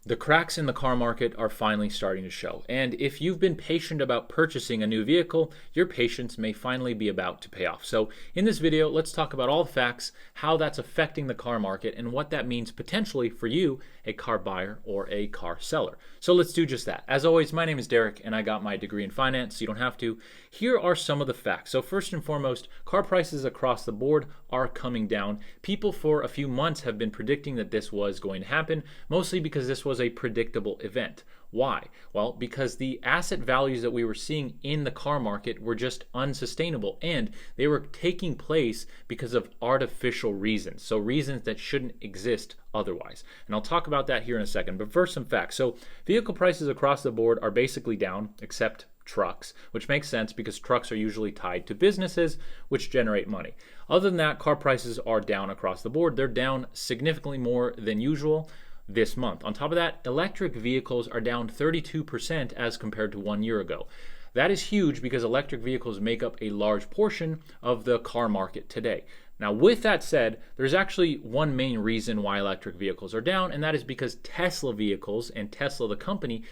The cracks in the car market are finally starting to show, and if you've been patient about purchasing a new vehicle, your patience may finally be about to pay off. So in this video, let's talk about all the facts, how that's affecting the car market, and what that means potentially for you, a car buyer or a car seller. So let's do just that. As always, my name is Derek, and I got my degree in finance, so you don't have to. Here are some of the facts. So first and foremost, car prices across the board are coming down. People for a few months have been predicting that this was going to happen, mostly because this was a predictable event. Why? Well, because the asset values that we were seeing in the car market were just unsustainable, and they were taking place because of artificial reasons. So reasons that shouldn't exist otherwise. And I'll talk about that here in a second. But first, some facts. So vehicle prices across the board are basically down, except trucks, which makes sense because trucks are usually tied to businesses which generate money. Other than that, car prices are down across the board. They're down significantly more than usual this month. On top of that, electric vehicles are down 32% as compared to 1 year ago. That is huge because electric vehicles make up a large portion of the car market today. Now, with that said, there's actually one main reason why electric vehicles are down, and that is because Tesla vehicles and Tesla, the company,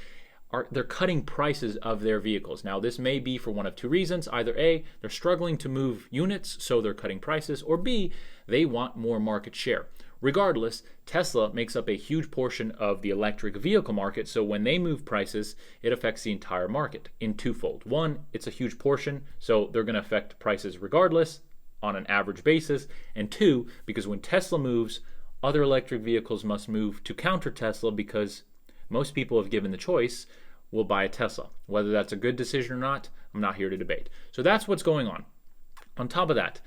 they're cutting prices of their vehicles. Now, this may be for one of two reasons. Either A, they're struggling to move units, so they're cutting prices, or B, they want more market share. Regardless, Tesla makes up a huge portion of the electric vehicle market, so when they move prices, it affects the entire market in twofold. One, it's a huge portion, so they're going to affect prices regardless on an average basis. And two, because when Tesla moves, other electric vehicles must move to counter Tesla because most people have given the choice, will buy a Tesla. Whether that's a good decision or not, I'm not here to debate. So that's what's going on. On top of that,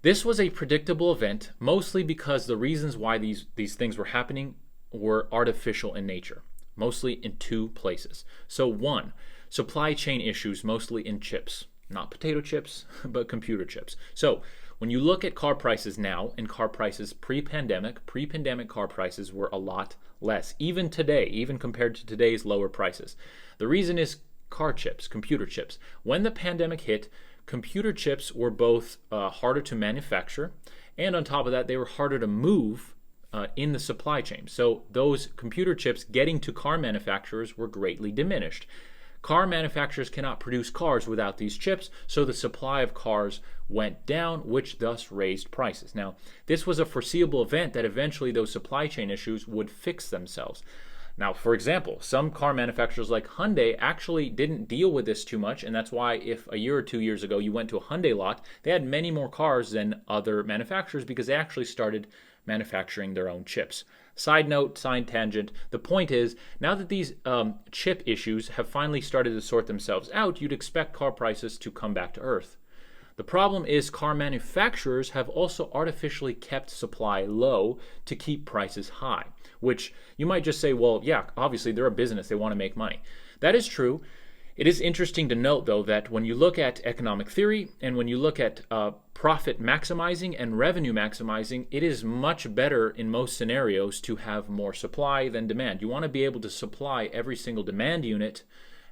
this was a predictable event, mostly because the reasons why these things were happening were artificial in nature, mostly in two places. So one, supply chain issues, mostly in chips. Not potato chips, but computer chips. So when you look at car prices now and car prices pre-pandemic car prices were a lot less, even today, even compared to today's lower prices. The reason is car chips, computer chips. When the pandemic hit, computer chips were both harder to manufacture, and on top of that, they were harder to move in the supply chain. So those computer chips getting to car manufacturers were greatly diminished. Car manufacturers cannot produce cars without these chips, so the supply of cars went down, which thus raised prices. Now, this was a foreseeable event that eventually those supply chain issues would fix themselves. Now, for example, some car manufacturers like Hyundai actually didn't deal with this too much, and that's why if a year or 2 years ago you went to a Hyundai lot, they had many more cars than other manufacturers because they actually started manufacturing their own chips. Side note, side tangent, the point is, now that these chip issues have finally started to sort themselves out, you'd expect car prices to come back to earth. The problem is car manufacturers have also artificially kept supply low to keep prices high, which you might just say, well, yeah, obviously they're a business, they want to make money. That is true. It is interesting to note, though, that when you look at economic theory and when you look at profit maximizing and revenue maximizing, it is much better in most scenarios to have more supply than demand. You want to be able to supply every single demand unit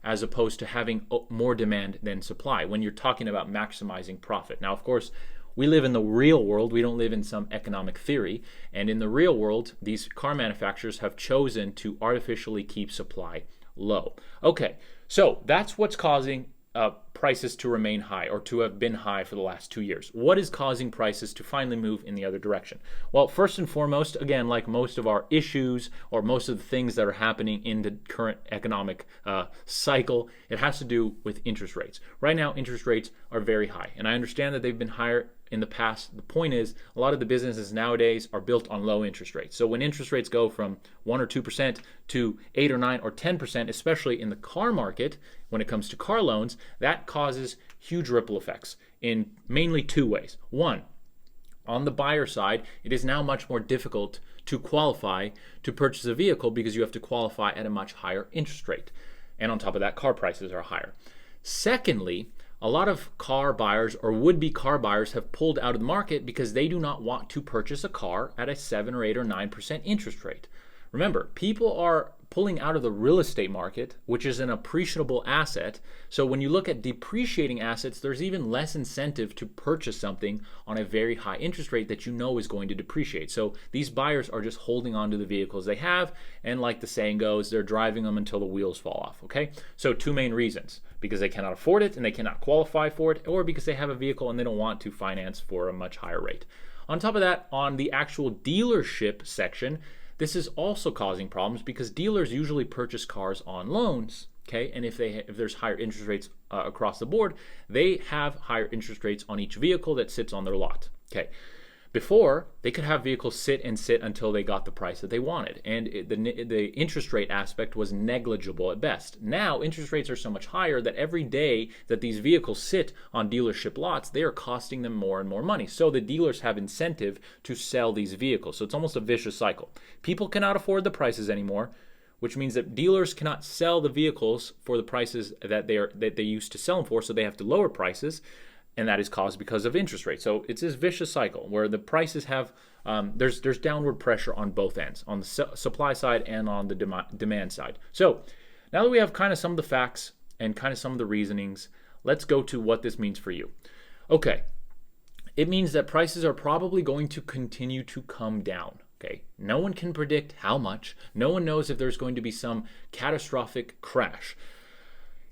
as opposed to having more demand than supply when you're talking about maximizing profit. Now, of course, we live in the real world. We don't live in some economic theory. And in the real world, these car manufacturers have chosen to artificially keep supply low. Okay, so that's what's causing prices to remain high or to have been high for the last 2 years. What is causing prices to finally move in the other direction? Well, first and foremost, again, like most of our issues or most of the things that are happening in the current economic cycle, it has to do with interest rates. Right now, interest rates are very high, and I understand that they've been higher in the past. The point is, a lot of the businesses nowadays are built on low interest rates. So when interest rates go from 1 or 2% to 8 or 9 or 10%, especially in the car market, when it comes to car loans, that causes huge ripple effects in mainly two ways. One, on the buyer side, it is now much more difficult to qualify to purchase a vehicle because you have to qualify at a much higher interest rate. And on top of that, car prices are higher. Secondly, a lot of car buyers or would-be car buyers have pulled out of the market because they do not want to purchase a car at a 7 or 8 or 9% interest rate. Remember, people are pulling out of the real estate market, which is an appreciable asset. So when you look at depreciating assets, there's even less incentive to purchase something on a very high interest rate that you know is going to depreciate. So these buyers are just holding on to the vehicles they have, and like the saying goes, they're driving them until the wheels fall off, okay? So two main reasons: because they cannot afford it and they cannot qualify for it, or because they have a vehicle and they don't want to finance for a much higher rate. On top of that, on the actual dealership section, this is also causing problems because dealers usually purchase cars on loans, okay? And if there's higher interest rates across the board, they have higher interest rates on each vehicle that sits on their lot, okay? Before, they could have vehicles sit until they got the price that they wanted, and the interest rate aspect was negligible at best. Now, interest rates are so much higher that every day that these vehicles sit on dealership lots, they are costing them more and more money. So the dealers have incentive to sell these vehicles. So it's almost a vicious cycle. People cannot afford the prices anymore, which means that dealers cannot sell the vehicles for the prices that they used to sell them for, so they have to lower prices. And that is caused because of interest rates. So it's this vicious cycle where the prices have, there's downward pressure on both ends, on the supply side and on the demand side. So now that we have kind of some of the facts and kind of some of the reasonings, let's go to what this means for you. Okay, it means that prices are probably going to continue to come down. Okay, no one can predict how much. No one knows if there's going to be some catastrophic crash.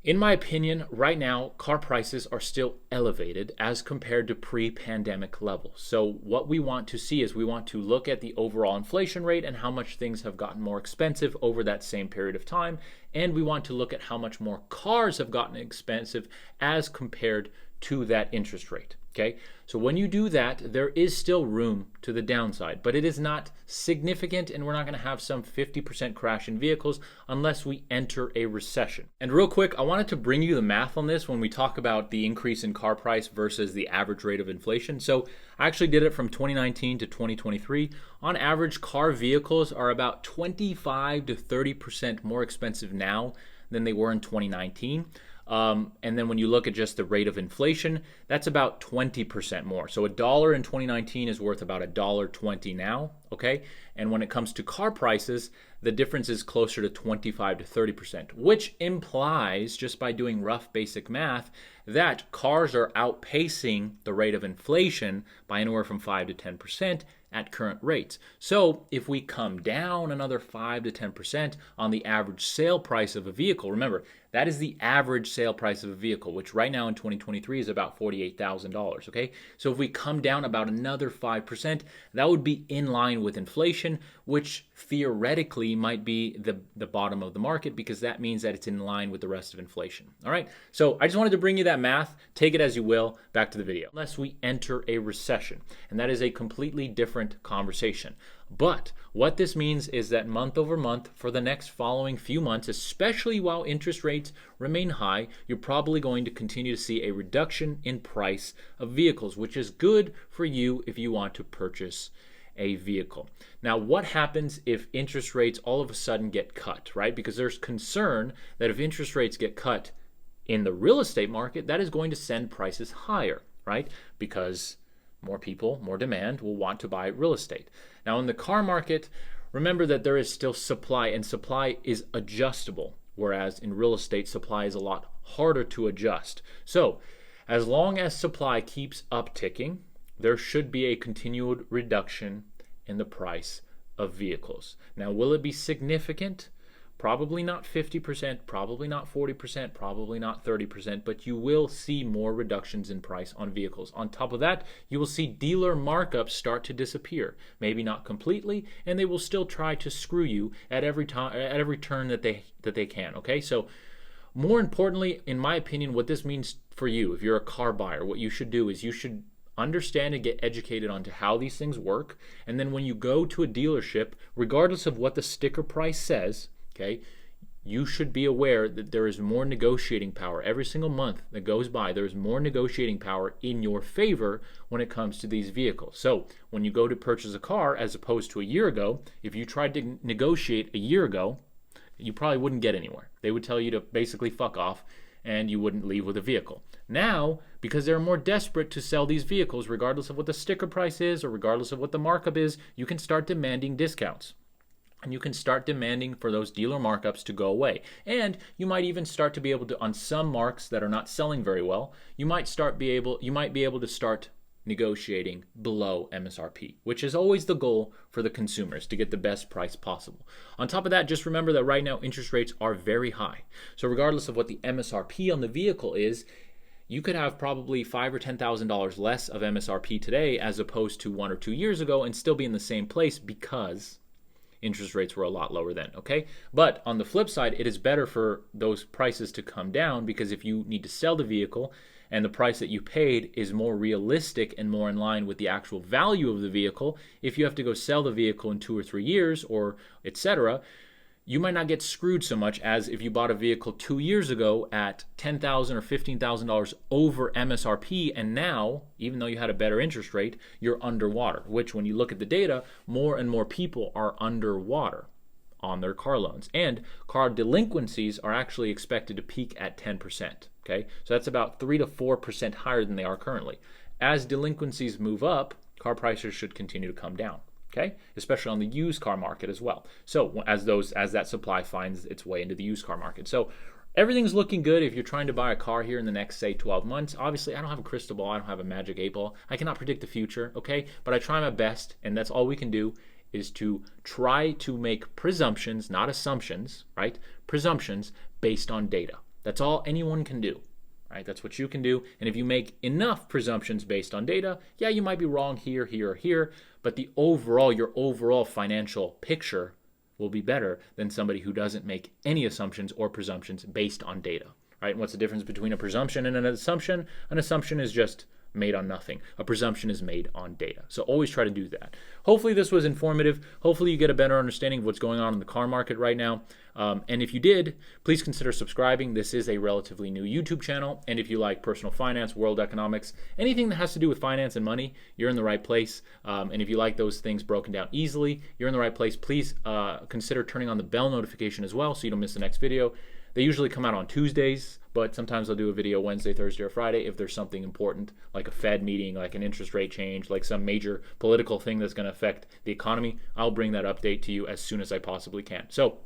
In my opinion, right now, car prices are still elevated as compared to pre-pandemic levels. So what we want to see is we want to look at the overall inflation rate and how much things have gotten more expensive over that same period of time. And we want to look at how much more cars have gotten expensive as compared to that interest rate. Okay, so when you do that, there is still room to the downside, but it is not significant, and we're not going to have some 50% crash in vehicles unless we enter a recession. And real quick, I wanted to bring you the math on this when we talk about the increase in car price versus the average rate of inflation. So I actually did it from 2019 to 2023. On average, car vehicles are about 25 to 30% more expensive now than they were in 2019. And then when you look at just the rate of inflation, that's about 20% more. So $1 in 2019 is worth about $1.20 now, okay? And when it comes to car prices, the difference is closer to 25 to 30%, which implies, just by doing rough basic math, that cars are outpacing the rate of inflation by anywhere from 5 to 10% at current rates. So if we come down another 5 to 10% on the average sale price of a vehicle, remember, that is the average sale price of a vehicle, which right now in 2023 is about $48,000, okay? So if we come down about another 5%, that would be in line with inflation, which theoretically might be the bottom of the market, because that means that it's in line with the rest of inflation. All right, so I just wanted to bring you that math. Take it as you will. Back to the video. Unless we enter a recession, and that is a completely different conversation. But what this means is that month over month for the next following few months, especially while interest rates remain high, you're probably going to continue to see a reduction in price of vehicles, which is good for you if you want to purchase a vehicle. Now, what happens if interest rates all of a sudden get cut, right? Because there's concern that if interest rates get cut in the real estate market, that is going to send prices higher, right? Because more people, more demand will want to buy real estate. Now, in the car market, remember that there is still supply, and supply is adjustable, whereas in real estate, supply is a lot harder to adjust. So, as long as supply keeps upticking, there should be a continued reduction in the price of vehicles. Now, will it be significant? Probably not 50%, probably not 40%, probably not 30%, but you will see more reductions in price on vehicles. On top of that, you will see dealer markups start to disappear. Maybe not completely, and they will still try to screw you at every turn that they can, okay? So more importantly, in my opinion, what this means for you, if you're a car buyer, what you should do is you should understand and get educated onto how these things work. And then when you go to a dealership, regardless of what the sticker price says, okay, you should be aware that there is more negotiating power. Every single month that goes by, there is more negotiating power in your favor when it comes to these vehicles. So when you go to purchase a car, as opposed to a year ago, if you tried to negotiate a year ago, you probably wouldn't get anywhere. They would tell you to basically fuck off, and you wouldn't leave with a vehicle. Now, because they're more desperate to sell these vehicles, regardless of what the sticker price is or regardless of what the markup is, you can start demanding discounts. and you can start demanding for those dealer markups to go away. And you might even start to be able to, on some marks that are not selling very well, you might be able to start negotiating below MSRP, which is always the goal for the consumers, to get the best price possible. On top of that, just remember that right now interest rates are very high. So regardless of what the MSRP on the vehicle is, you could have probably $5,000 or $10,000 less of MSRP today as opposed to 1 or 2 years ago, and still be in the same place because interest rates were a lot lower then, okay? But on the flip side, it is better for those prices to come down, because if you need to sell the vehicle and the price that you paid is more realistic and more in line with the actual value of the vehicle, if you have to go sell the vehicle in 2 or 3 years, or etc., you might not get screwed so much as if you bought a vehicle 2 years ago at $10,000 or $15,000 over MSRP, and now, even though you had a better interest rate, you're underwater, which when you look at the data, more and more people are underwater on their car loans. And car delinquencies are actually expected to peak at 10%, okay? So that's about 3 to 4% higher than they are currently. As delinquencies move up, car prices should continue to come down. Okay, especially on the used car market as well. So as that supply finds its way into the used car market. So everything's looking good if you're trying to buy a car here in the next, say, 12 months. Obviously, I don't have a crystal ball. I don't have a magic 8-ball. I cannot predict the future, okay? But I try my best, and that's all we can do, is to try to make presumptions, not assumptions, right? Presumptions based on data. That's all anyone can do. Right, that's what you can do. And if you make enough presumptions based on data, yeah, you might be wrong here, here, or here, but your overall financial picture will be better than somebody who doesn't make any assumptions or presumptions based on data. Right? And what's the difference between a presumption and an assumption? An assumption is just made on nothing. A presumption is made on data. So always try to do that. Hopefully this was informative. Hopefully you get a better understanding of what's going on in the car market right now. And if you did, please consider subscribing. This is a relatively new YouTube channel. And if you like personal finance, world economics, anything that has to do with finance and money, you're in the right place. And if you like those things broken down easily, you're in the right place. Please consider turning on the bell notification as well so you don't miss the next video. They usually come out on Tuesdays, but sometimes I'll do a video Wednesday, Thursday, or Friday if there's something important, like a Fed meeting, like an interest rate change, like some major political thing that's going to affect the economy. I'll bring that update to you as soon as I possibly can. So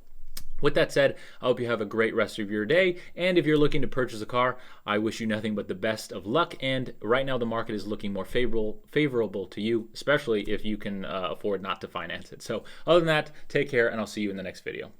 with that said, I hope you have a great rest of your day. And if you're looking to purchase a car, I wish you nothing but the best of luck. And right now the market is looking more favorable to you, especially if you can afford not to finance it. So other than that, take care, and I'll see you in the next video.